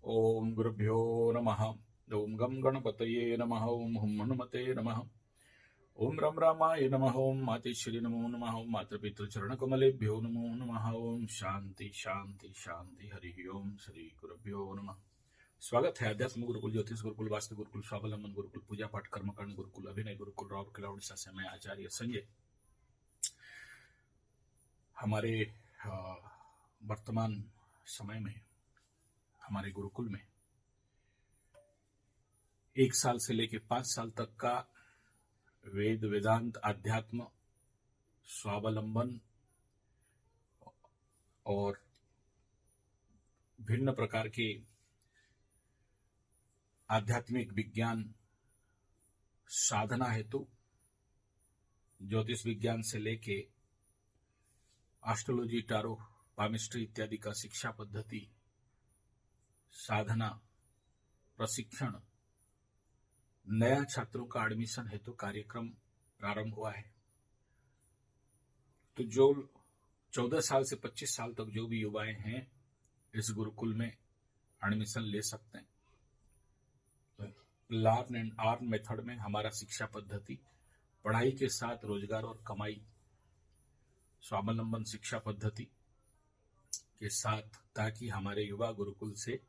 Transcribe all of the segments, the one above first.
ओम गुरुभ्यो नमः। ओम गम गणपतये नमः। ओम हुम हनुमते नमः। ओम रम रामाय नमः। ओम मातेश्वरी नमो नमः। ओम मातृपितृचरणकमलेभ्यो नमो नमः। ओम शांति शांति शांति। हरि ओम श्री गुरुभ्यो नमः। स्वागत है अध्यात्म गुरुकुल, ज्योतिष गुरुकुल, वास्तु गुरुकुल, स्वावलंबन गुरुकुल, पूजा पाठ कर्मकांड गुरुकुल, अभिनय गुरुकुल, राउर किला उड़ीसा से मैं आचार्य संजय। हमारे वर्तमान समय में हमारे गुरुकुल में 1 साल से लेकर 5 साल तक का वेद वेदांत अध्यात्म स्वावलंबन और भिन्न प्रकार के आध्यात्मिक विज्ञान साधना हेतु ज्योतिष विज्ञान से लेके एस्ट्रोलॉजी, टारो, पामिस्ट्री इत्यादि का शिक्षा पद्धति, साधना, प्रशिक्षण, नया छात्रों का एडमिशन हेतु कार्यक्रम प्रारंभ हुआ है। तो जो 14 साल से 25 साल तक जो भी युवाएं हैं इस गुरुकुल में एडमिशन ले सकते हैं। लर्न एंड अर्न मेथड में हमारा शिक्षा पद्धति, पढ़ाई के साथ रोजगार और कमाई, स्वावलंबन शिक्षा पद्धति के साथ, ताकि हमारे युवा गुरुकुल से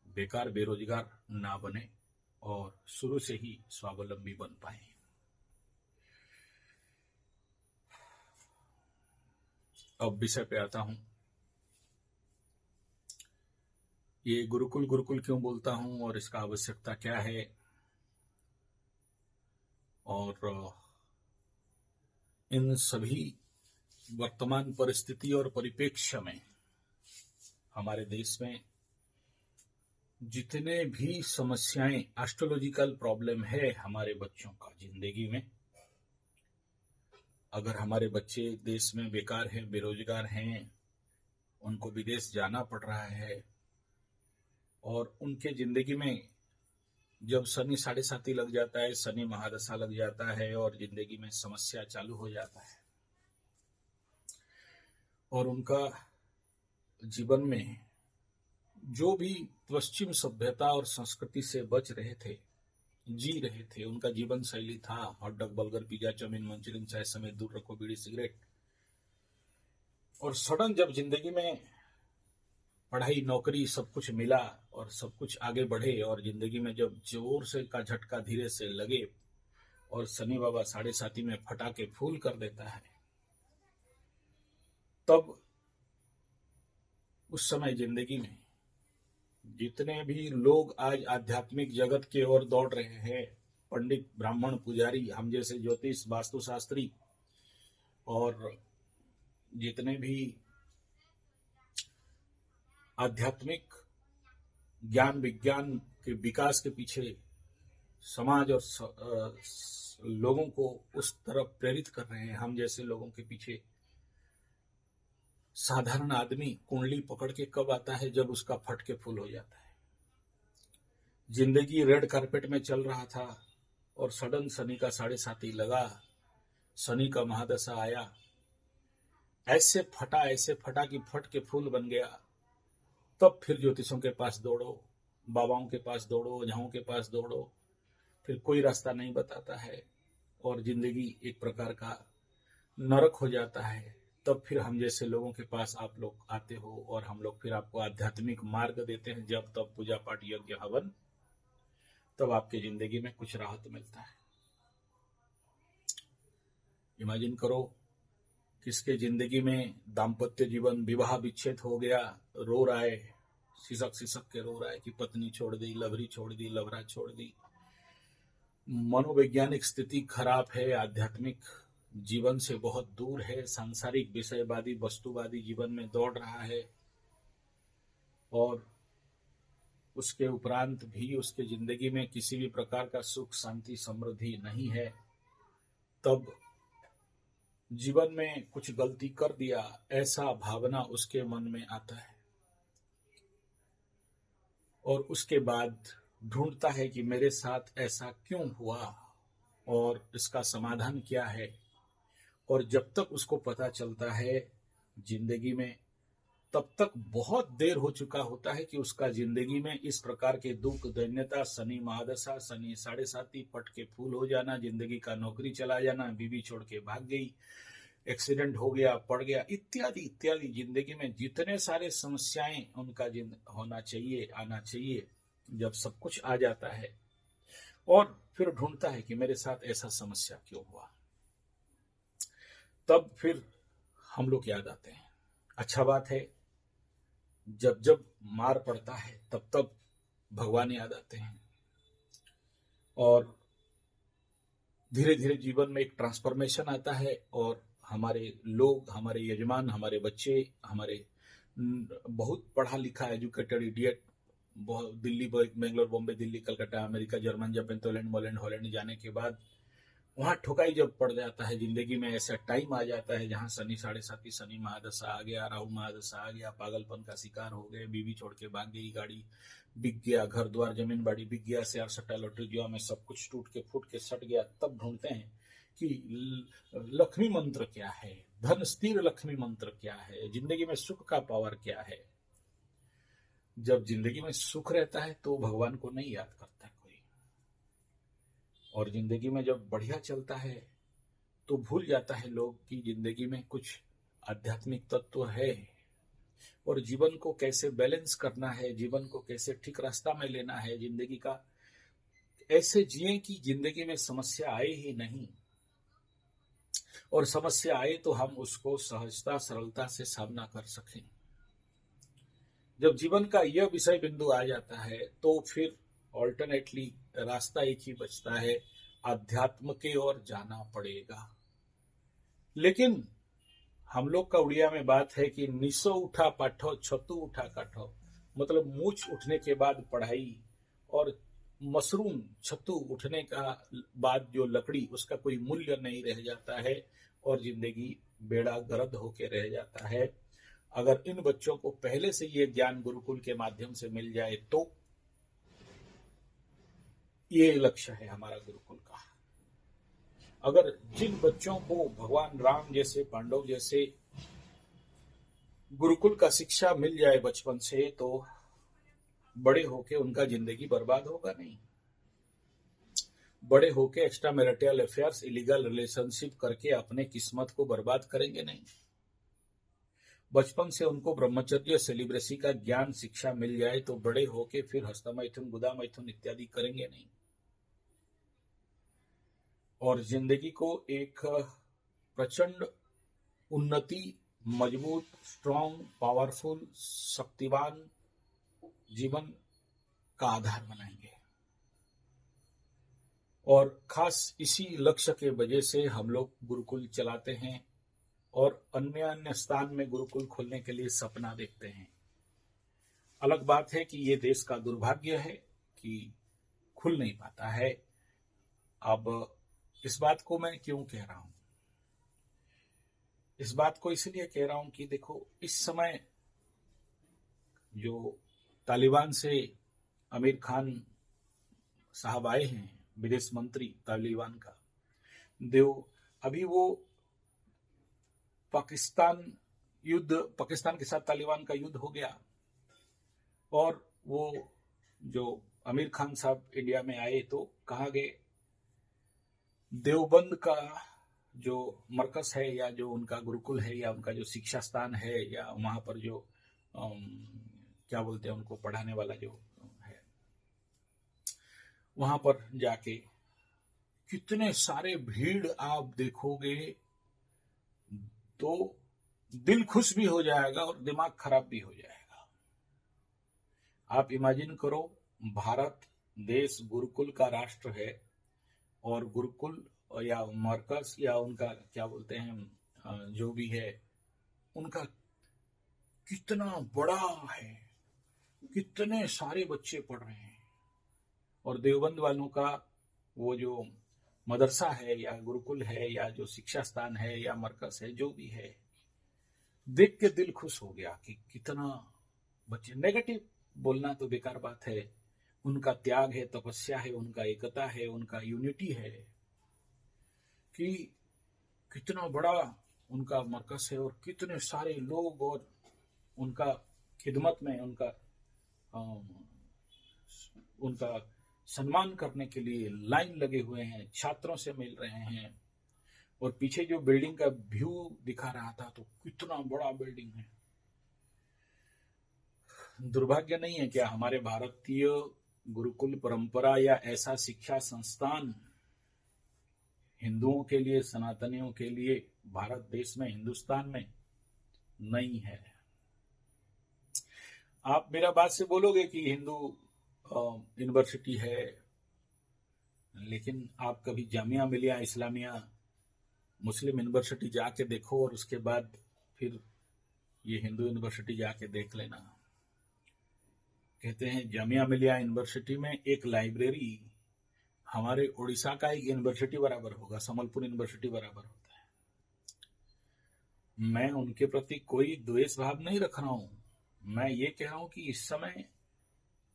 बेकार बेरोजगार ना बने और शुरू से ही स्वावलंबी बन पाए। अब विषय पे आता हूं। ये गुरुकुल गुरुकुल क्यों बोलता हूं और इसका आवश्यकता क्या है, और इन सभी वर्तमान परिस्थिति और परिप्रेक्ष्य में हमारे देश में जितने भी समस्याएं, एस्ट्रोलॉजिकल प्रॉब्लम है हमारे बच्चों का जिंदगी में, अगर हमारे बच्चे देश में बेकार हैं, बेरोजगार हैं, उनको विदेश जाना पड़ रहा है और उनके जिंदगी में जब शनि 7.5 लग जाता है, शनि महादशा लग जाता है और जिंदगी में समस्या चालू हो जाता है और उनका जीवन में जो भी पश्चिम सभ्यता और संस्कृति से बच रहे थे, जी रहे थे, उनका जीवन शैली था hot dog, burger, pizza, chowmein, Manchurian, चाय समेत दूर रखो बीड़ी सिगरेट, और सडन जब जिंदगी में पढ़ाई नौकरी सब कुछ मिला और सब कुछ आगे बढ़े और जिंदगी में जब जोर से का झटका धीरे से लगे और शनि बाबा 7.5 में फटाके फूल कर देता है, तब उस समय जिंदगी में जितने भी लोग आज आध्यात्मिक जगत के ओर दौड़ रहे हैं, पंडित, ब्राह्मण, पुजारी, हम जैसे ज्योतिष, वास्तुशास्त्री, और जितने भी आध्यात्मिक ज्ञान विज्ञान के विकास के पीछे समाज और लोगों को उस तरफ प्रेरित कर रहे हैं, हम जैसे लोगों के पीछे साधारण आदमी कुंडली पकड़ के कब आता है, जब उसका फटके फूल हो जाता है। जिंदगी रेड कारपेट में चल रहा था और सडन शनि का 7.5 लगा, शनि का महादशा आया, ऐसे फटा कि फट के फूल बन गया। तब फिर ज्योतिषों के पास दौड़ो, बाबाओं के पास दौड़ो, ओझाओं के पास दौड़ो, फिर कोई रास्ता नहीं बताता है और जिंदगी एक प्रकार का नरक हो जाता है। तब फिर हम जैसे लोगों के पास आप लोग आते हो और हम लोग फिर आपको आध्यात्मिक मार्ग देते हैं, जब तब पूजा पाठ, यज्ञ, हवन, तब आपके जिंदगी में कुछ राहत मिलता है। इमेजिन करो, किसके जिंदगी में दाम्पत्य जीवन, विवाह विच्छेद हो गया, रो रहा है, सिसक सिसक के रो रहा है कि पत्नी छोड़ दी, लवरी छोड़ दी, लवरा छोड़ दी, मनोवैज्ञानिक स्थिति खराब है, आध्यात्मिक जीवन से बहुत दूर है, सांसारिक विषयवादी वस्तुवादी जीवन में दौड़ रहा है और उसके उपरांत भी उसके जिंदगी में किसी भी प्रकार का सुख, शांति, समृद्धि नहीं है। तब जीवन में कुछ गलती कर दिया, ऐसा भावना उसके मन में आता है और उसके बाद ढूंढता है कि मेरे साथ ऐसा क्यों हुआ और इसका समाधान क्या है। और जब तक उसको पता चलता है, जिंदगी में तब तक बहुत देर हो चुका होता है कि उसका जिंदगी में इस प्रकार के दुख, दैन्यता, शनि महादशा, शनि साढ़े साती, पट के फूल हो जाना, जिंदगी का नौकरी चला जाना, बीवी छोड़ के भाग गई, एक्सीडेंट हो गया, पड़ गया, इत्यादि इत्यादि, जिंदगी में जितने सारे समस्याएं उनका होना चाहिए, आना चाहिए, जब सब कुछ आ जाता है और फिर ढूंढता है कि मेरे साथ ऐसा समस्या क्यों हुआ, तब फिर हम लोग याद आते हैं। अच्छा बात है, जब जब मार पड़ता है तब तब भगवान याद आते हैं और धीरे धीरे जीवन में एक ट्रांसफॉर्मेशन आता है और हमारे लोग, हमारे यजमान, हमारे बच्चे, हमारे बहुत पढ़ा लिखा educated idiot, Delhi, Bangalore, Bombay, Delhi, Calcutta, America, German, Japan, Poland, मोलैंड, हॉलैंड जाने के बाद वहां ठुकाई जब पड़ जाता है, जिंदगी में ऐसा टाइम आ जाता है जहां शनि साढ़े साती, शनि महादशा आ गया, राहु महादशा आ गया, पागलपन का शिकार हो गए, बीवी छोड़ के भाग गई, गाड़ी बिक गया, घर द्वार जमीन बाड़ी बिक गया, शेयर सट्टा लॉटरी जुआ में सब कुछ टूट के फूट के सट गया, तब ढूंढते हैं कि लक्ष्मी मंत्र क्या है, धन स्थिर लक्ष्मी मंत्र क्या है, जिंदगी में सुख का पावर क्या है। जब जिंदगी में सुख रहता है तो भगवान को नहीं याद करता कोई, और जिंदगी में जब बढ़िया चलता है तो भूल जाता है लोग कि जिंदगी में कुछ आध्यात्मिक तत्व है और जीवन को कैसे बैलेंस करना है, जीवन को कैसे ठीक रास्ता में लेना है, जिंदगी का ऐसे जिए कि जिंदगी में समस्या आए ही नहीं, और समस्या आए तो हम उसको सहजता, सरलता से सामना कर सकें। जब जीवन का यह विषय बिंदु आ जाता है तो फिर ऑल्टरनेटली रास्ता एक ही बचता है, अध्यात्म के ओर जाना पड़ेगा। लेकिन हम लोग का उड़िया में बात है कि निसो उठा पाठो, छतु उठा काठो, मतलब मूछ उठने के बाद पढ़ाई और मशरूम छतु उठने का बाद जो लकड़ी, उसका कोई मूल्य नहीं रह जाता है और जिंदगी बेड़ा गर्द होके रह जाता है। अगर इन बच्चों को पहले से ये ज्ञान गुरुकुल के माध्यम से मिल जाए तो ये लक्ष्य है हमारा गुरुकुल का। अगर जिन बच्चों को भगवान राम जैसे, पांडव जैसे गुरुकुल का शिक्षा मिल जाए बचपन से, तो बड़े होके उनका जिंदगी बर्बाद होगा नहीं। बड़े होके extra marital affairs, illegal relationship करके अपने किस्मत को बर्बाद करेंगे नहीं। बचपन से उनको ब्रह्मचर्य, सेलिब्रेसी का ज्ञान, शिक्षा मिल जाए तो बड़े होके फिर हस्तमैथुन, गुदा मैथुन इत्यादि करेंगे नहीं और जिंदगी को एक प्रचंड उन्नति, मजबूत, स्ट्रॉन्ग, पावरफुल, शक्तिवान जीवन का आधार बनाएंगे। और खास इसी लक्ष्य के वजह से हम लोग गुरुकुल चलाते हैं और अन्य अन्य स्थान में गुरुकुल खोलने के लिए सपना देखते हैं। अलग बात है कि ये देश का दुर्भाग्य है कि खुल नहीं पाता है। अब इस बात को मैं क्यों कह रहा हूं? इस बात को इसलिए कह रहा हूं कि देखो, इस समय जो तालिबान से आमिर खान साहब आए हैं, विदेश मंत्री तालिबान का, अभी वो पाकिस्तान के साथ तालिबान का युद्ध हो गया और वो जो आमिर खान साहब इंडिया में आए तो कहाँ गए? देवबंद का जो मरकज है या जो उनका गुरुकुल है या उनका जो शिक्षा स्थान है या वहां पर जो क्या बोलते हैं उनको पढ़ाने वाला जो है, वहां पर जाके कितने सारे भीड़ आप देखोगे तो दिल खुश भी हो जाएगा और दिमाग खराब भी हो जाएगा। आप इमेजिन करो, भारत देश गुरुकुल का राष्ट्र है और गुरुकुल या मरकज या उनका क्या बोलते हैं जो भी है, उनका कितना बड़ा है, कितने सारे बच्चे पढ़ रहे हैं। और देवबंद वालों का वो जो मदरसा है या गुरुकुल है या जो शिक्षा स्थान है या मरकज है, जो भी है, देख के दिल खुश हो गया कि कितना बच्चे। नेगेटिव बोलना तो बेकार बात है, उनका त्याग है, तपस्या है, उनका एकता है, उनका यूनिटी है कि कितना बड़ा उनका मरकज है और कितने सारे लोग और उनका खिदमत में, उनका सम्मान करने के लिए लाइन लगे हुए हैं, छात्रों से मिल रहे हैं। और पीछे जो बिल्डिंग का व्यू दिखा रहा था, तो कितना बड़ा बिल्डिंग है। दुर्भाग्य नहीं है क्या हमारे भारतीय गुरुकुल परंपरा या ऐसा शिक्षा संस्थान हिंदुओं के लिए, सनातनियों के लिए भारत देश में, हिंदुस्तान में नहीं है। आप मेरा बात से बोलोगे कि हिंदू यूनिवर्सिटी है, लेकिन आप कभी जामिया मिलिया इस्लामिया मुस्लिम यूनिवर्सिटी जाके देखो और उसके बाद फिर ये हिंदू यूनिवर्सिटी जाके देख लेना। कहते हैं जामिया मिलिया यूनिवर्सिटी में एक लाइब्रेरी हमारे उड़ीसा का एक यूनिवर्सिटी बराबर होगा, संबलपुर यूनिवर्सिटी बराबर होता है। मैं उनके प्रति कोई द्वेष भाव नहीं रख रहा हूं, मैं ये कह रहा हूं कि इस समय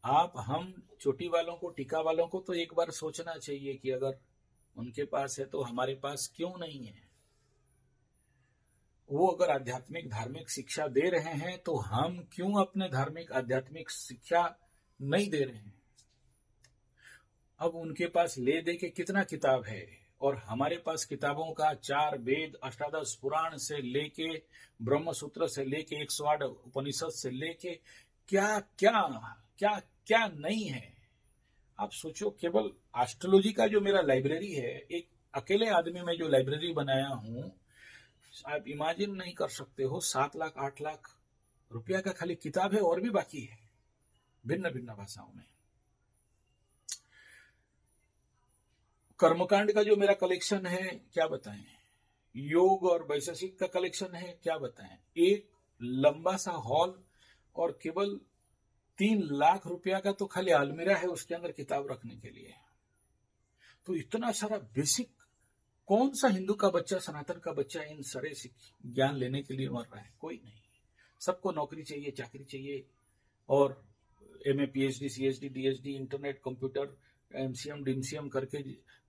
हम चोटी वालों को, टीका वालों को तो एक बार सोचना चाहिए कि अगर उनके पास है तो हमारे पास क्यों नहीं है। वो अगर आध्यात्मिक धार्मिक शिक्षा दे रहे हैं तो हम क्यों अपने धार्मिक आध्यात्मिक शिक्षा नहीं दे रहे हैं। अब उनके पास ले दे के कितना किताब है, और हमारे पास किताबों का 4 वेद, अष्टादश पुराण से लेके, ब्रह्म सूत्र से लेके, 108 उपनिषद से लेके क्या क्या क्या क्या नहीं है। आप सोचो, केवल एस्ट्रोलॉजी का जो मेरा लाइब्रेरी है, एक अकेले आदमी में जो लाइब्रेरी बनाया हूं, आप इमेजिन नहीं कर सकते हो। 7 लाख 8 लाख रुपया का खाली किताब है, और भी बाकी है भिन्न भिन्न भाषाओं में। कर्मकांड का जो मेरा कलेक्शन है, क्या बताएं। योग और वैशेषिक का कलेक्शन है, क्या बताएं। एक लंबा सा हॉल और केवल 3 लाख रुपया का तो खाली अलमीरा है उसके अंदर किताब रखने के लिए। तो इतना सारा बेसिक, कौन सा हिंदू का बच्चा, सनातन का बच्चा इन सारे ज्ञान लेने के लिए मर रहा है? कोई नहीं। सबको नौकरी चाहिए, चाकरी चाहिए, और MA, PhD, CHD, DHD, internet, computer, MCM, DMCM करके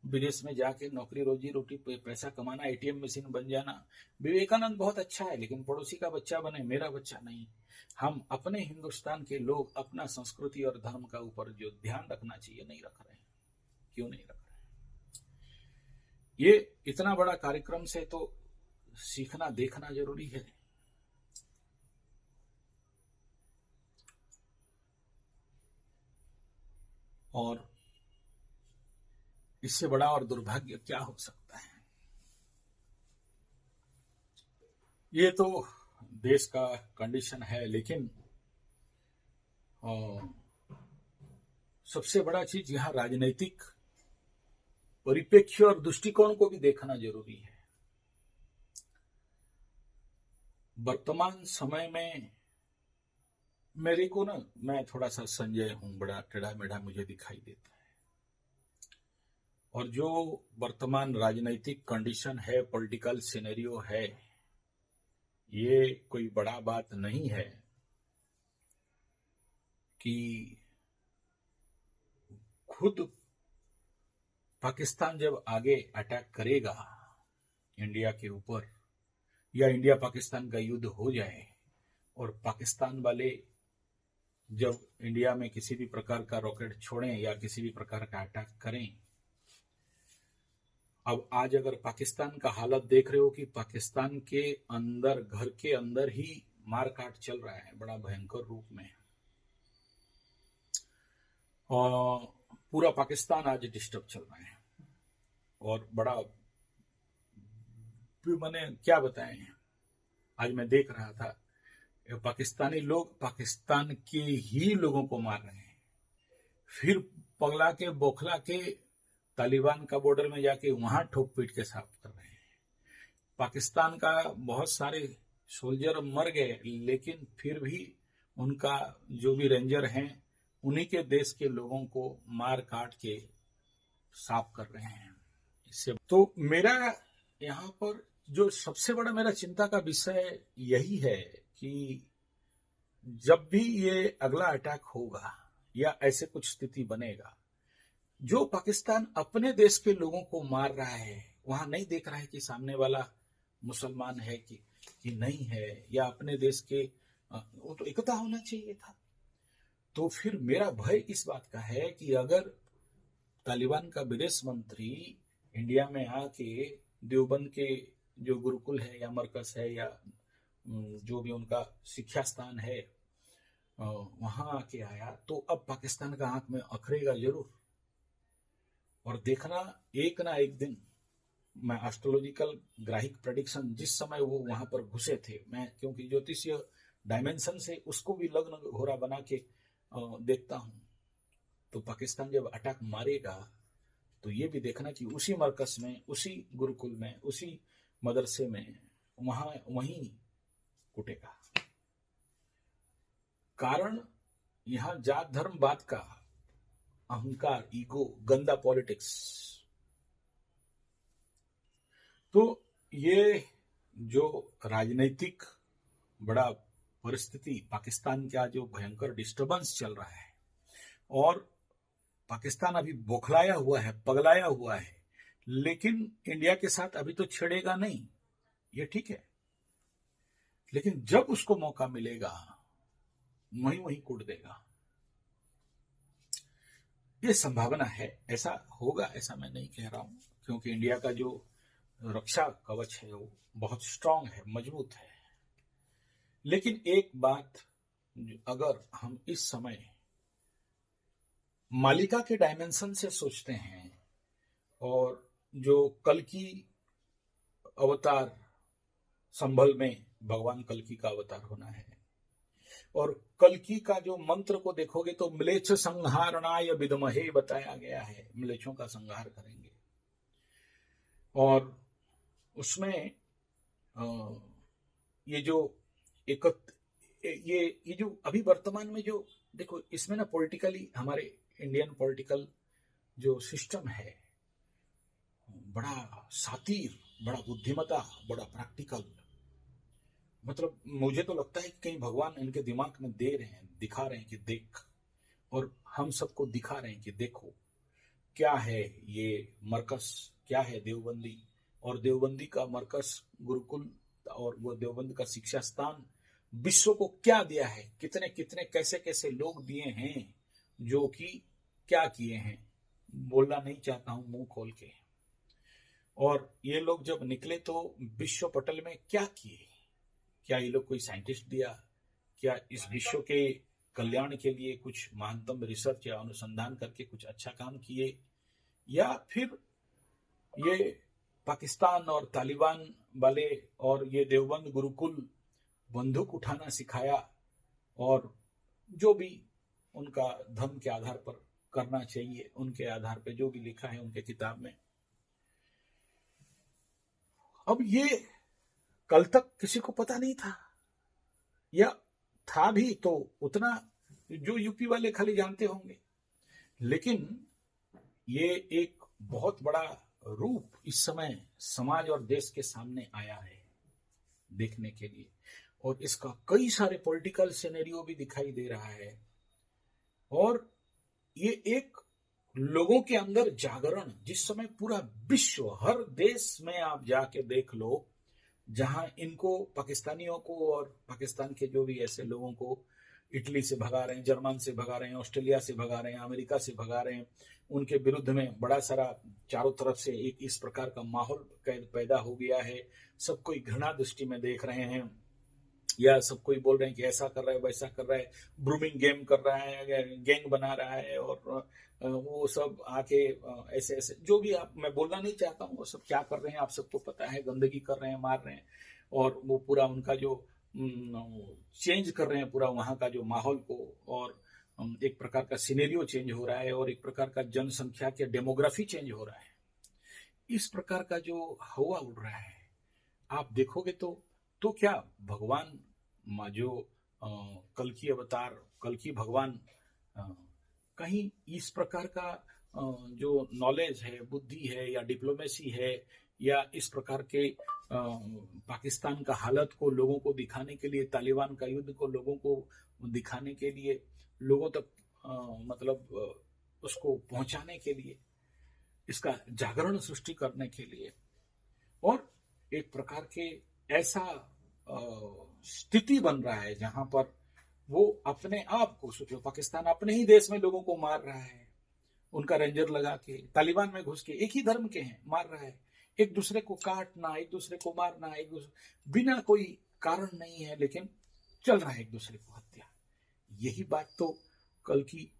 विदेश में जाके नौकरी, रोजी रोटी, पैसा कमाना, एटीएम मशीन बन जाना। विवेकानंद बहुत अच्छा है, लेकिन पड़ोसी का बच्चा बने, मेरा बच्चा नहीं। हम अपने हिंदुस्तान के लोग अपना संस्कृति और धर्म का ऊपर जो ध्यान रखना चाहिए नहीं रख रहे हैं। क्यों नहीं रख रहे हैं? ये इतना बड़ा कार्यक्रम से तो सीखना, देखना जरूरी है। और इससे बड़ा और दुर्भाग्य क्या हो सकता है। ये तो देश का कंडीशन है, लेकिन सबसे बड़ा चीज यहां राजनीतिक परिप्रेक्ष्य और दृष्टिकोण को भी देखना जरूरी है। वर्तमान समय में मेरे को ना, मैं थोड़ा सा संजय हूं, बड़ा टेढ़ा मेढ़ा मुझे दिखाई देता है। और जो वर्तमान राजनीतिक कंडीशन है, पॉलिटिकल सिनेरियो है, ये कोई बड़ा बात नहीं है कि खुद पाकिस्तान जब आगे अटैक करेगा इंडिया के ऊपर, या इंडिया पाकिस्तान का युद्ध हो जाए, और पाकिस्तान वाले जब इंडिया में किसी भी प्रकार का रॉकेट छोड़ें या किसी भी प्रकार का अटैक करें। अब आज अगर पाकिस्तान का हालत देख रहे हो कि पाकिस्तान के अंदर, घर के अंदर ही मारकाट चल रहा है बड़ा भयंकर रूप में, और पूरा पाकिस्तान आज डिस्टर्ब चल रहा है। और बड़ा, मैंने क्या बताएं, आज मैं देख रहा था पाकिस्तानी लोग पाकिस्तान के ही लोगों को मार रहे हैं, फिर पगला के बौखला के तालिबान का बॉर्डर में जाके वहां ठोक पीट के साफ कर रहे हैं। पाकिस्तान का बहुत सारे सोल्जर मर गए, लेकिन फिर भी उनका जो भी रेंजर हैं, उन्हीं के देश के लोगों को मार काट के साफ कर रहे हैं। इससे तो मेरा यहाँ पर जो सबसे बड़ा मेरा चिंता का विषय यही है कि जब भी ये अगला अटैक होगा या ऐसे कुछ स्थिति बनेगा, जो पाकिस्तान अपने देश के लोगों को मार रहा है, वहां नहीं देख रहा है कि सामने वाला मुसलमान है कि नहीं है, या अपने देश के वो तो एकता होना चाहिए था। तो फिर मेरा भय इस बात का है कि अगर तालिबान का विदेश मंत्री इंडिया में आके देवबंद के जो गुरुकुल है या मरकज है या जो भी उनका शिक्षा स्थान है वहां आके आया, तो अब पाकिस्तान का आंख में अखरेगा जरूर। और देखना एक ना एक दिन, मैं एस्ट्रोलॉजिकल ग्राहिक प्रेडिक्शन जिस समय वो वहां पर घुसे थे, मैं क्योंकि ज्योतिषीय डायमेंशन से उसको भी लग्न घोरा बना के देखता हूं, तो पाकिस्तान जब अटैक मारेगा तो ये भी देखना कि उसी मरकज में, उसी गुरुकुल में, उसी मदरसे में वहीं कुटेगा। कारण यहां जात धर्म बात का अहंकार, ईगो, गंदा पॉलिटिक्स। तो ये जो राजनीतिक बड़ा परिस्थिति, पाकिस्तान का जो भयंकर डिस्टर्बेंस चल रहा है, और पाकिस्तान अभी बौखलाया हुआ है, पगलाया हुआ है, लेकिन इंडिया के साथ अभी तो छेड़ेगा नहीं, ये ठीक है, लेकिन जब उसको मौका मिलेगा वहीं वहीं कूट देगा। ये संभावना है, ऐसा होगा ऐसा मैं नहीं कह रहा हूं, क्योंकि इंडिया का जो रक्षा कवच है वो बहुत स्ट्रांग है, मजबूत है। लेकिन एक बात, अगर हम इस समय मालिका के डायमेंशन से सोचते हैं, और जो कल की अवतार, संभल में भगवान कल्कि का अवतार होना है, और कल्कि का जो मंत्र को देखोगे तो म्लेच्छ संहारणाय विद्महे बताया गया है, म्लेच्छों का संहार करेंगे। और उसमें ये जो ये जो अभी वर्तमान में जो देखो, इसमें ना पॉलिटिकली हमारे इंडियन पॉलिटिकल जो सिस्टम है बड़ा सातिर, बड़ा बुद्धिमता, बड़ा प्रैक्टिकल। मतलब मुझे तो लगता है कि कहीं भगवान इनके दिमाग में दे रहे हैं, दिखा रहे हैं कि देख, और हम सबको दिखा रहे हैं कि देखो क्या है ये मरकस, क्या है देवबंदी, और देवबंदी का मरकस गुरुकुल और वो देवबंद का शिक्षा स्थान विश्व को क्या दिया है, कितने कितने कैसे कैसे लोग दिए हैं जो कि क्या किए हैं, बोलना नहीं चाहता हूं मुंह खोल के। और ये लोग जब निकले तो विश्व पटल में क्या किए, क्या ये लोग कोई साइंटिस्ट दिया, क्या इस विश्व के कल्याण के लिए कुछ महानतम रिसर्च या अनुसंधान करके कुछ अच्छा काम किए, या फिर ये पाकिस्तान और तालिबान वाले और ये देवबंद गुरुकुल बंदूक उठाना सिखाया, और जो भी उनका धर्म के आधार पर करना चाहिए, उनके आधार पर जो भी लिखा है उनके किताब में। अब ये कल तक किसी को पता नहीं था, या था भी तो उतना जो यूपी वाले खाली जानते होंगे, लेकिन ये एक बहुत बड़ा रूप इस समय समाज और देश के सामने आया है देखने के लिए, और इसका कई सारे पॉलिटिकल सिनेरियो भी दिखाई दे रहा है। और ये एक लोगों के अंदर जागरण, जिस समय पूरा विश्व, हर देश में आप जाके देख लो, जहां इनको पाकिस्तानियों को और पाकिस्तान के जो भी ऐसे लोगों को इटली से भगा रहे हैं, जर्मन से भगा रहे हैं, ऑस्ट्रेलिया से भगा रहे हैं, अमेरिका से भगा रहे हैं, उनके विरुद्ध में बड़ा सारा चारों तरफ से एक इस प्रकार का माहौल पैदा हो गया है। सब कोई घृणा दृष्टि में देख रहे हैं, या सब कोई बोल रहे हैं कि ऐसा कर रहा है, वैसा कर रहा है, ब्रूमिंग गेम कर रहा है, गैंग बना रहा है, और वो सब आके ऐसे ऐसे जो भी, आप मैं बोलना नहीं चाहता हूँ, वो सब क्या कर रहे हैं आप सबको पता है, गंदगी कर रहे हैं, मार रहे हैं, और वो पूरा उनका जो चेंज कर रहे हैं पूरा वहां का जो माहौल को, और एक प्रकार का सिनेरियो चेंज हो रहा है, और एक प्रकार का जनसंख्या के डेमोग्राफी चेंज हो रहा है। इस प्रकार का जो हवा उड़ रहा है आप देखोगे तो क्या भगवान जो कल की अवतार, कल की भगवान कहीं इस प्रकार का जो नॉलेज है, बुद्धि है, या डिप्लोमेसी है, या इस प्रकार के पाकिस्तान का हालत को लोगों को दिखाने के लिए, तालिबान का युद्ध को लोगों को दिखाने के लिए, लोगों तक मतलब उसको पहुंचाने के लिए, इसका जागरण सृष्टि करने के लिए, और एक प्रकार के ऐसा स्थिति बन रहा है जहां पर वो अपने आप को, सोचो पाकिस्तान अपने ही देश में लोगों को मार रहा है, उनका रेंजर लगा के, तालिबान में घुस के, एक ही धर्म के हैं, मार रहा है, एक दूसरे को काटना, एक दूसरे को मारना, एक दूसरे बिना कोई कारण नहीं है, लेकिन चल रहा है एक दूसरे को हत्या। यही बात तो कल की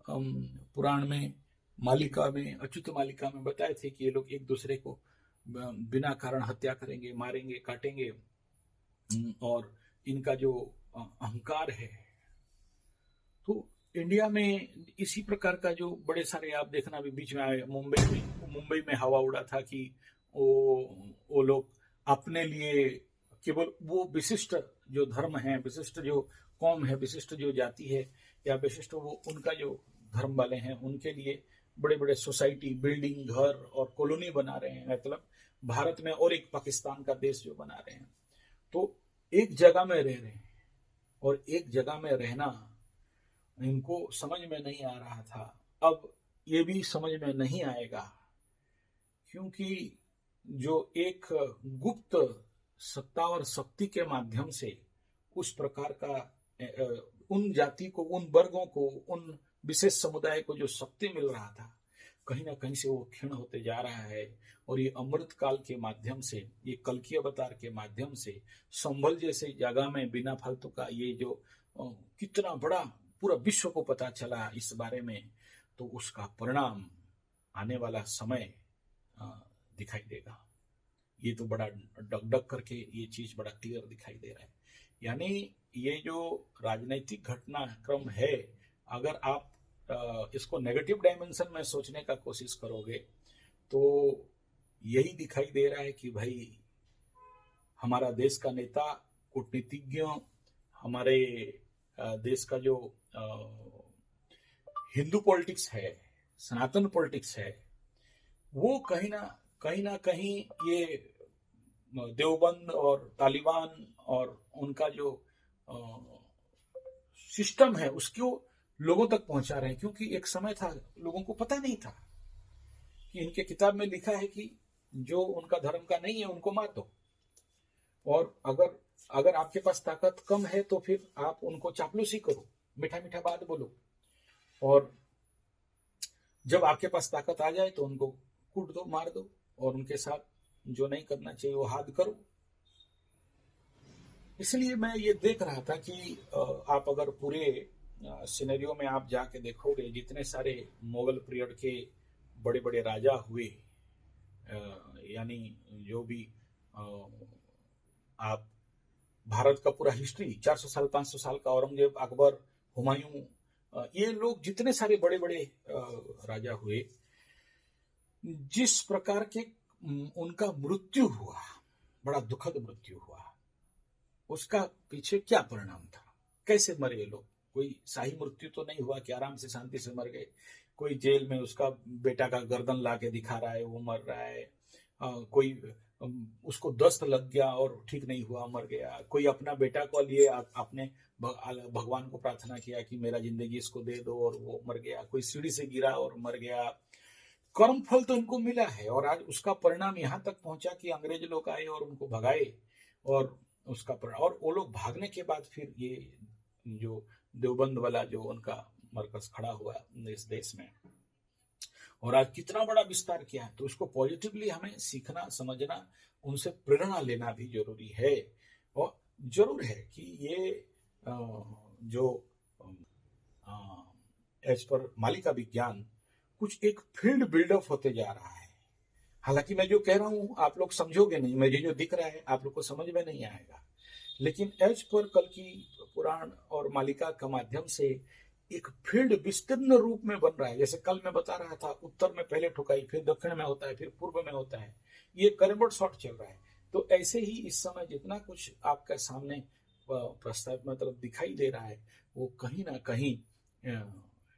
पुराण में मालिका में, अच्युत मालिका में बताए थे कि ये लोग एक दूसरे को बिना कारण हत्या करेंगे, मारेंगे, काटेंगे, और इनका जो अहंकार है। तो इंडिया में इसी प्रकार का जो बड़े सारे आप देखना भी बीच में आए, मुंबई में हवा उड़ा था कि वो लोग अपने लिए केवल वो विशिष्ट जो धर्म है, विशिष्ट जो कौम है, विशिष्ट जो जाति है, या विशिष्ट वो उनका जो धर्म वाले हैं, उनके लिए बड़े बड़े सोसाइटी, बिल्डिंग, घर और कॉलोनी बना रहे हैं, मतलब भारत में और एक पाकिस्तान का देश जो बना रहे हैं। तो एक जगह में रह रहे हैं, और एक जगह में रहना इनको समझ में नहीं आ रहा था। अब ये भी समझ में नहीं आएगा, क्योंकि जो एक गुप्त सत्ता और शक्ति के माध्यम से उस प्रकार का उन जाति को, उन वर्गों को, उन विशेष समुदाय को जो शक्ति मिल रहा था, कहीं ना कहीं से वो क्षीण होते जा रहा है। और ये अमृत काल के माध्यम से, ये कल की अवतार के माध्यम से संभल जैसे जगह में बिना फालतू का ये जो कितना बड़ा पूरा विश्व को पता चला इस बारे में, तो उसका परिणाम आने वाला समय दिखाई देगा। ये तो बड़ा डगडग करके ये चीज बड़ा क्लियर दिखाई दे रहा है। यानी ये जो राजनीतिक घटनाक्रम है, अगर आप इसको नेगेटिव डायमेंशन में सोचने का कोशिश करोगे तो यही दिखाई दे रहा है कि भाई हमारा देश का नेता, कूटनीतिज्ञ, हमारे देश का जो हिंदू पॉलिटिक्स है, सनातन पॉलिटिक्स है, वो कहीं ना कहीं ये देवबंद और तालिबान और उनका जो सिस्टम है उसको लोगों तक पहुंचा रहे हैं। क्योंकि एक समय था लोगों को पता नहीं था कि इनके किताब में लिखा है कि जो उनका धर्म का नहीं है उनको मार दो, और अगर आपके पास ताकत कम है तो फिर आप उनको चापलूसी करो, मीठा मीठा बात बोलो, और जब आपके पास ताकत आ जाए तो उनको कूट दो, मार दो, और उनके साथ जो नहीं करना चाहिए वो हाथ करो। इसलिए मैं ये देख रहा था कि आप अगर पूरे सिनेरियो में आप जाके देखोगे, जितने सारे मुगल पीरियड के बड़े बड़े राजा हुए, यानी जो भी आप भारत का पूरा हिस्ट्री 400 साल 500 साल का, औरंगजेब, अकबर, हुमायूं, ये लोग जितने सारे बड़े बड़े राजा हुए, जिस प्रकार के उनका मृत्यु हुआ, बड़ा दुखद मृत्यु हुआ, उसका पीछे क्या परिणाम था, कैसे मरे ये लोग? कोई शाही मृत्यु तो नहीं हुआ कि आराम से शांति से मर गए। कोई जेल में उसका बेटा का गर्दन ला के दिखा रहा है, वो मर रहा है। कोई उसको दस्त लग गया और ठीक नहीं हुआ, मर गया। कोई अपना बेटा को लिए आपने भगवान को प्रार्थना किया कि मेरा जिंदगी इसको दे दो, और वो मर गया। कोई सीढ़ी से गिरा और मर गया। कर्म फल तो इनको मिला है, और आज उसका परिणाम यहाँ तक पहुंचा कि अंग्रेज लोग आए और उनको भगाए, और उसका और वो लोग भागने के बाद फिर ये जो देवबंद वाला जो उनका मरकज खड़ा हुआ इस देश में, और आज कितना बड़ा विस्तार किया है। तो उसको पॉजिटिवली हमें सीखना, समझना, उनसे प्रेरणा लेना भी जरूरी है। और जरूर है कि ये जो एज पर मालिका विज्ञान कुछ एक फील्ड बिल्डअप होते जा रहा है। हालांकि मैं जो कह रहा हूं आप लोग समझोगे नहीं, मुझे जो दिख रहा है आप लोग को समझ में नहीं आएगा, लेकिन एज पर कल की पुराण और मालिका का माध्यम से एक फील्ड विस्तीर्ण रूप में बन रहा है। जैसे कल मैं बता रहा था, उत्तर में पहले ठुकाई, फिर दक्षिण में होता है, फिर पूर्व में होता है, ये करबट शॉट चल रहा है। तो ऐसे ही इस समय जितना कुछ आपके सामने प्रस्ताव मतलब दिखाई दे रहा है, वो कहीं ना कहीं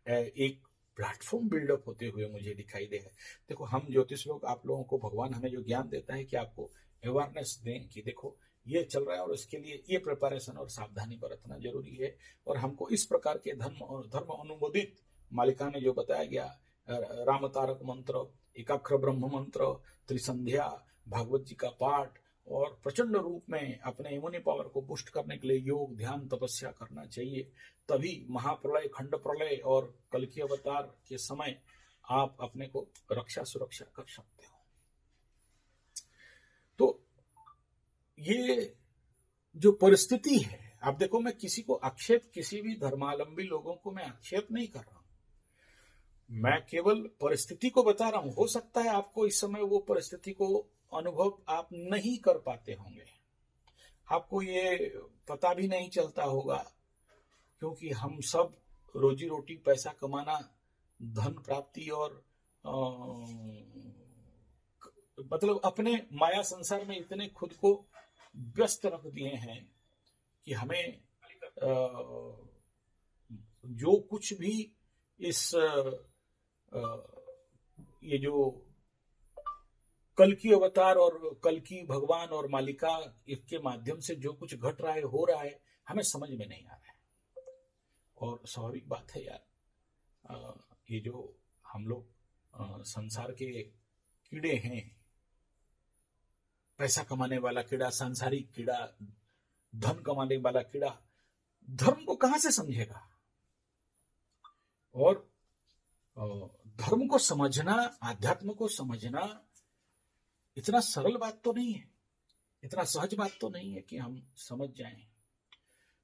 एक प्लेटफॉर्म बिल्डअप होते हुए मुझे दिखाई दे है। देखो, हम ज्योतिष लोग, आप लोगों को भगवान हमें जो ज्ञान देता है कि आपको अवेयरनेस दें कि देखो ये चल रहा है और इसके लिए ये प्रिपरेशन और सावधानी बरतना जरूरी है। और हमको इस प्रकार के धर्म अनुमोदित मालिका में जो बताया गया, राम तारक मंत्र, एकाक्षर ब्रह्म मंत्र, त्रिसंध्या, भागवत जी का पाठ और प्रचंड रूप में अपने इम्यूनि पावर को पुष्ट करने के लिए योग, ध्यान, तपस्या करना चाहिए। तभी महाप्रलय, खंड प्रलय और कल की अवतार के समय आप अपने को रक्षा सुरक्षा कर सकते हो। तो ये जो परिस्थिति है, आप देखो, मैं किसी को आक्षेप, किसी भी धर्मावलंबी लोगों को मैं आक्षेप नहीं कर रहा हूं, मैं केवल परिस्थिति को बता रहा हूं। हो सकता है आपको इस समय वो परिस्थिति को अनुभव आप नहीं कर पाते होंगे, आपको ये पता भी नहीं चलता होगा, क्योंकि हम सब रोजी रोटी, पैसा कमाना, धन प्राप्ति और मतलब अपने माया संसार में इतने खुद को व्यस्त रख दिए हैं कि हमें जो कुछ भी इस ये जो कल की अवतार और कल की भगवान और मालिका, इसके माध्यम से जो कुछ घट रहा है, हो रहा है, हमें समझ में नहीं आ रहा है। और स्वाभाविक बात है यार, ये जो हम लोग संसार के कीड़े हैं, पैसा कमाने वाला कीड़ा, सांसारिक कीड़ा, धन कमाने वाला कीड़ा, धर्म को कहां से समझेगा? और धर्म को समझना, आध्यात्म को समझना इतना सरल बात तो नहीं है, इतना सहज बात तो नहीं है कि हम समझ जाएं।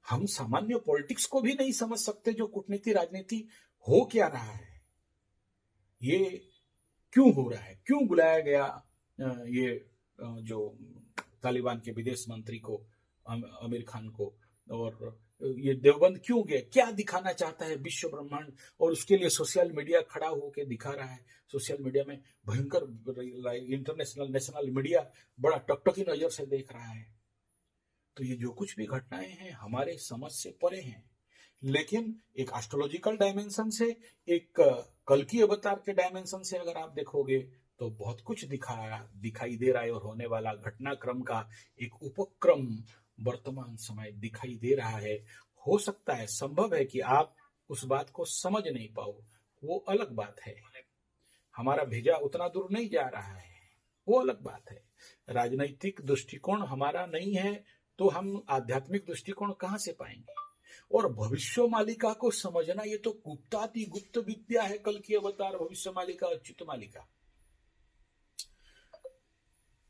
हम सामान्य पॉलिटिक्स को भी नहीं समझ सकते, जो कूटनीति, राजनीति हो क्या रहा है, ये क्यों हो रहा है, क्यों बुलाया गया ये जो तालिबान के विदेश मंत्री को, आमिर खान को, और ये देवबंद क्यों गए, क्या दिखाना चाहता है विश्व ब्रह्मांड, और उसके लिए सोशल मीडिया खड़ा होकर दिखा रहा है। सोशल मीडिया में भयंकर, इंटरनेशनल, नेशनल मीडिया बड़ा टकटकी नजर से देख रहा है। तो ये जो कुछ भी घटनाएं हैं हमारे समझ से परे हैं, लेकिन एक एस्ट्रोलॉजिकल डायमेंशन से, एक कल की अवतार के डायमेंशन से अगर आप देखोगे तो बहुत कुछ दिखाई दे रहा है, और होने वाला घटनाक्रम का एक उपक्रम वर्तमान समय दिखाई दे रहा है। हो सकता है, संभव है कि आप उस बात को समझ नहीं पाओ, वो अलग बात है। हमारा भेजा उतना दूर नहीं जा रहा है, वो अलग बात है। राजनैतिक दृष्टिकोण हमारा नहीं है तो हम आध्यात्मिक दृष्टिकोण कहां से पाएंगे? और भविष्य मालिका को समझना, ये तो गुप्ताति गुप्त विद्या है। कल की अवतार, भविष्य मालिका, अच्युत मालिका,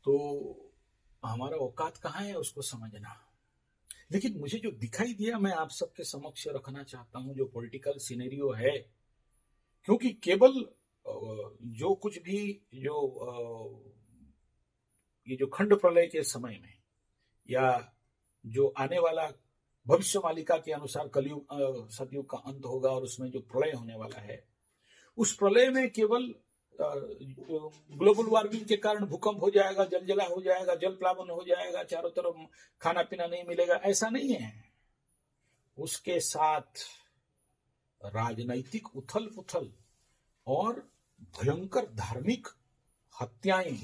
तो हमारा औकात कहां है उसको समझना। लेकिन मुझे जो दिखाई दिया, मैं आप सबके समक्ष रखना चाहता हूं, जो पॉलिटिकल सिनेरियो है, क्योंकि केवल जो कुछ भी ये जो खंड प्रलय के समय में, या जो आने वाला भविष्य मालिका के अनुसार कलयुग, सतयुग का अंत होगा, और उसमें जो प्रलय होने वाला है, उस प्रलय में केवल ग्लोबल वार्मिंग के कारण भूकंप हो जाएगा, जलजला हो जाएगा, जल प्लावन हो जाएगा, चारों तरफ खाना पीना नहीं मिलेगा, ऐसा नहीं है। उसके साथ राजनैतिक उथल पुथल और भयंकर धार्मिक हत्याएं,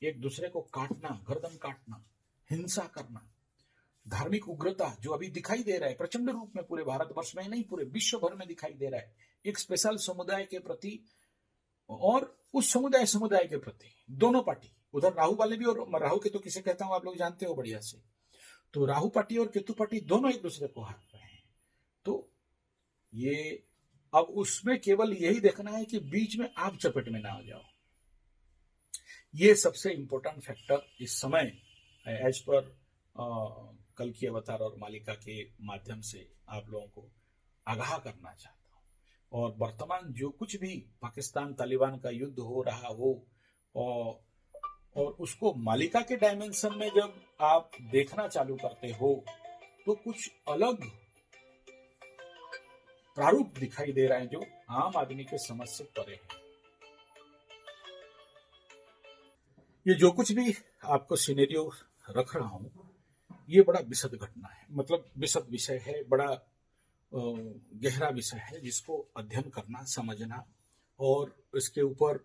एक दूसरे को काटना, गर्दन काटना, हिंसा करना, धार्मिक उग्रता जो अभी दिखाई दे रहा है प्रचंड रूप में, पूरे भारतवर्ष में नहीं, पूरे विश्व भर में दिखाई दे रहा है, एक स्पेशल समुदाय के प्रति और उस समुदाय के प्रति, दोनों पार्टी, उधर राहु वाले भी, और राहु केतु किसे कहता हूं आप लोग जानते हो बढ़िया से, तो राहु पार्टी और केतु पार्टी दोनों एक दूसरे को हाथ रहे हैं। तो ये अब उसमें केवल यही देखना है कि बीच में आप चपेट में ना आ जाओ। ये सबसे इंपॉर्टेंट फैक्टर इस समय एज पर कल की अवतार और मालिका के माध्यम से आप लोगों को आगाह करना चाहता हूं। और वर्तमान जो कुछ भी पाकिस्तान तालिबान का युद्ध हो रहा हो, और उसको मालिका के डायमेंशन में जब आप देखना चालू करते हो, तो कुछ अलग प्रारूप दिखाई दे रहा है जो आम आदमी के समझ से परे है। ये जो कुछ भी आपको सिनेरियो रख रहा हूं, ये बड़ा विशद घटना है, मतलब विशद विषय है, बड़ा गहरा विषय है, जिसको अध्ययन करना, समझना, और इसके ऊपर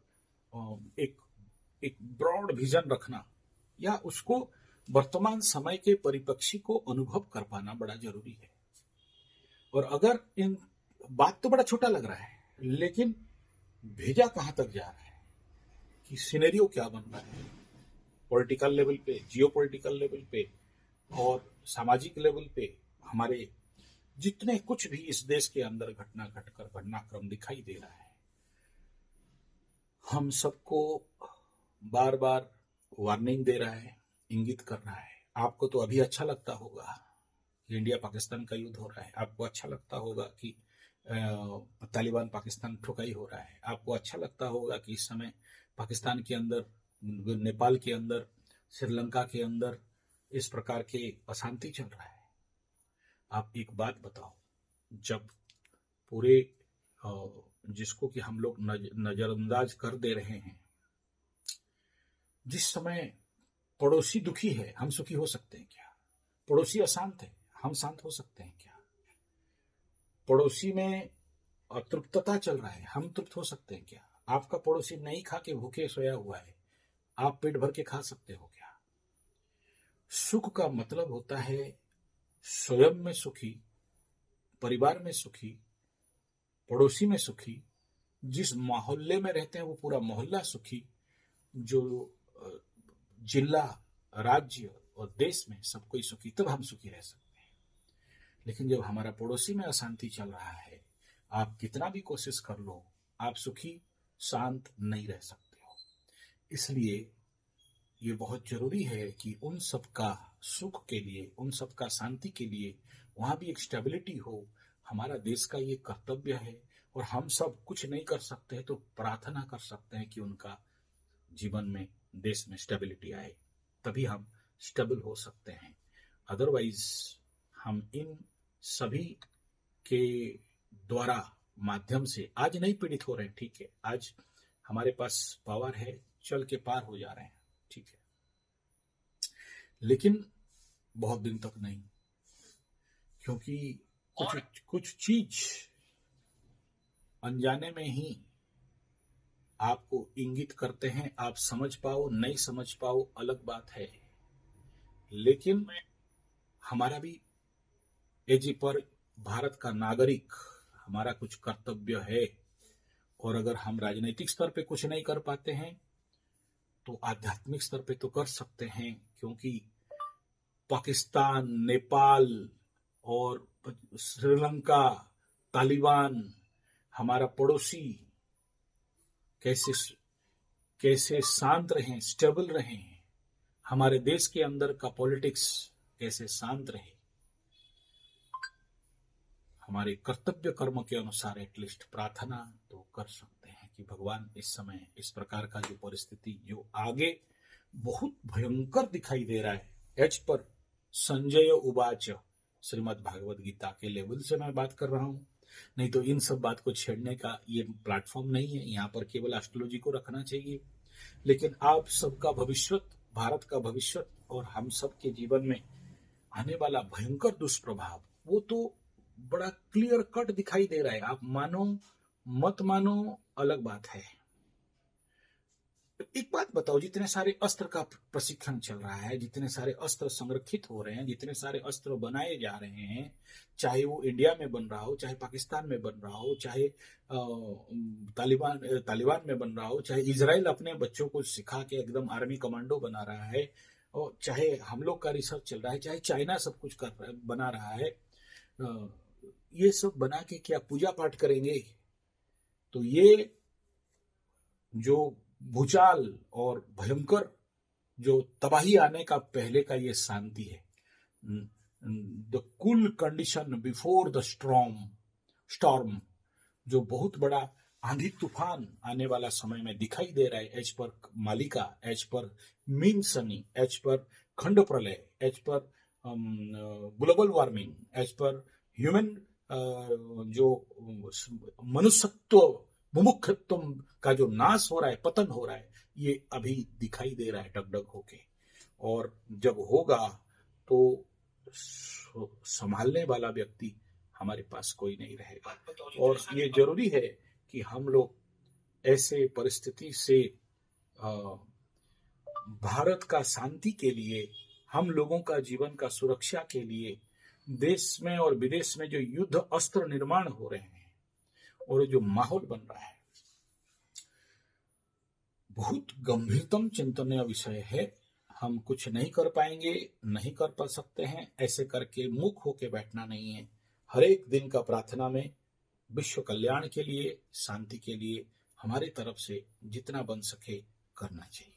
एक ब्रॉड विजन रखना, या उसको वर्तमान समय के परिप्रेक्ष्य को अनुभव कर पाना बड़ा जरूरी है। और अगर इन बात तो बड़ा छोटा लग रहा है, लेकिन भेजा कहां तक जा रहा है, कि सिनेरियो क्या बन रहा है, पॉलिटिकल लेवल पे, जियो पॉलिटिकल लेवल पे और सामाजिक लेवल पे हमारे जितने कुछ भी इस देश के अंदर घटनाक्रम दिखाई दे रहा है, हम सबको बार बार वार्निंग दे रहा है, इंगित कर रहा है। आपको तो अभी अच्छा लगता होगा कि इंडिया पाकिस्तान का युद्ध हो रहा है, आपको अच्छा लगता होगा कि तालिबान पाकिस्तान ठुकाई हो रहा है, आपको अच्छा लगता होगा कि इस समय पाकिस्तान के अंदर, नेपाल के अंदर, श्रीलंका के अंदर इस प्रकार के अशांति चल रहा है। आप एक बात बताओ, जब पूरे जिसको कि हम लोग नजरअंदाज कर दे रहे हैं, जिस समय पड़ोसी दुखी है, हम सुखी हो सकते हैं क्या? पड़ोसी अशांत है, हम शांत हो सकते हैं क्या? पड़ोसी में अतृप्तता चल रहा है, हम तृप्त हो सकते हैं क्या? आपका पड़ोसी नहीं खा के भूखे सोया हुआ है, आप पेट भर के खा सकते हो क्या? सुख का मतलब होता है स्वयं में सुखी, परिवार में सुखी, पड़ोसी में सुखी, जिस मोहल्ले में रहते हैं वो पूरा मोहल्ला सुखी, जो जिला, राज्य और देश में सब कोई सुखी, तब हम सुखी रह सकते हैं। लेकिन जब हमारा पड़ोसी में अशांति चल रहा है, आप कितना भी कोशिश कर लो, आप सुखी शांत नहीं रह सकते हो। इसलिए ये बहुत जरूरी है कि उन सब का सुख के लिए, उन सब का शांति के लिए वहां भी एक स्टेबिलिटी हो। हमारा देश का ये कर्तव्य है, और हम सब कुछ नहीं कर सकते हैं तो प्रार्थना कर सकते हैं कि उनका जीवन में, देश में स्टेबिलिटी आए, तभी हम स्टेबल हो सकते हैं। अदरवाइज हम इन सभी के द्वारा माध्यम से आज नहीं पीड़ित हो रहे हैं, ठीक है, आज हमारे पास पावर है, चल के पार हो जा रहे हैं, ठीक है, लेकिन बहुत दिन तक नहीं, क्योंकि कुछ चीज अनजाने में ही आपको इंगित करते हैं। आप समझ पाओ नहीं समझ पाओ अलग बात है, लेकिन हमारा भी एज पर भारत का नागरिक हमारा कुछ कर्तव्य है। और अगर हम राजनीतिक स्तर पे कुछ नहीं कर पाते हैं तो आध्यात्मिक स्तर पे तो कर सकते हैं, क्योंकि पाकिस्तान, नेपाल और श्रीलंका, तालिबान, हमारा पड़ोसी कैसे शांत रहें, स्टेबल रहें, हमारे देश के अंदर का पॉलिटिक्स कैसे शांत रहे, हमारे कर्तव्य कर्म के अनुसार एटलीस्ट प्रार्थना तो कर सकते हैं कि भगवान इस समय इस प्रकार का जो परिस्थिति जो आगे बहुत भयंकर दिखाई दे रहा है, एच पर संजय उवाच श्रीमद् भागवत गीता के लेवल से मैं बात कर रहा हूं, नहीं तो इन सब बात को छेड़ने का ये प्लेटफॉर्म नहीं है। यहाँ पर केवल एस्ट्रोलॉजी को रखना चाहिए, लेकिन आप सबका भविष्य, भारत का भविष्य और हम सब के जीवन में आने वाला भयंकर दुष्प्रभाव, वो तो बड़ा क्लियर कट दिखाई दे रहा है। आप मानो मत मानो अलग बात है। एक बात बताओ, जितने सारे अस्त्र का प्रशिक्षण चल रहा है, जितने सारे अस्त्र संरक्षित हो रहे हैं, जितने सारे अस्त्र बनाए जा रहे हैं, चाहे वो इंडिया में बन रहा हो, चाहे पाकिस्तान में बन रहा हो, चाहे तालिबान में बन रहा हो, चाहे इजराइल अपने बच्चों को सिखा के एकदम आर्मी कमांडो बना रहा है, और चाहे हम लोग का रिसर्च चल रहा है, चाहे चाइना सब कुछ बना रहा है, ये सब बना के क्या पूजा पाठ करेंगे? तो ये जो भूचाल और भयंकर जो तबाही आने का पहले का ये शांति है, the cool condition before the storm, जो बहुत बड़ा आंधी तूफान आने वाला समय में दिखाई दे रहा है, एज पर मालिका, as per mean Sunny, as per खंड प्रलय, as per global warming, as per human जो मनुष्यत्व मुमुक्षत्व का जो नाश हो रहा है, पतन हो रहा है, ये अभी दिखाई दे रहा है डगडग होके। और जब होगा तो संभालने वाला व्यक्ति हमारे पास कोई नहीं रहेगा। और ये जरूरी है कि हम लोग ऐसे परिस्थिति से भारत का शांति के लिए, हम लोगों का जीवन का सुरक्षा के लिए, देश में और विदेश में जो युद्ध अस्त्र निर्माण हो रहे हैं और जो माहौल बन रहा है, बहुत गंभीरतम चिंतनीय विषय है। हम कुछ नहीं कर पाएंगे, नहीं कर पा सकते हैं, ऐसे करके मुख होके बैठना नहीं है। हर एक दिन का प्रार्थना में विश्व कल्याण के लिए, शांति के लिए हमारी तरफ से जितना बन सके करना चाहिए।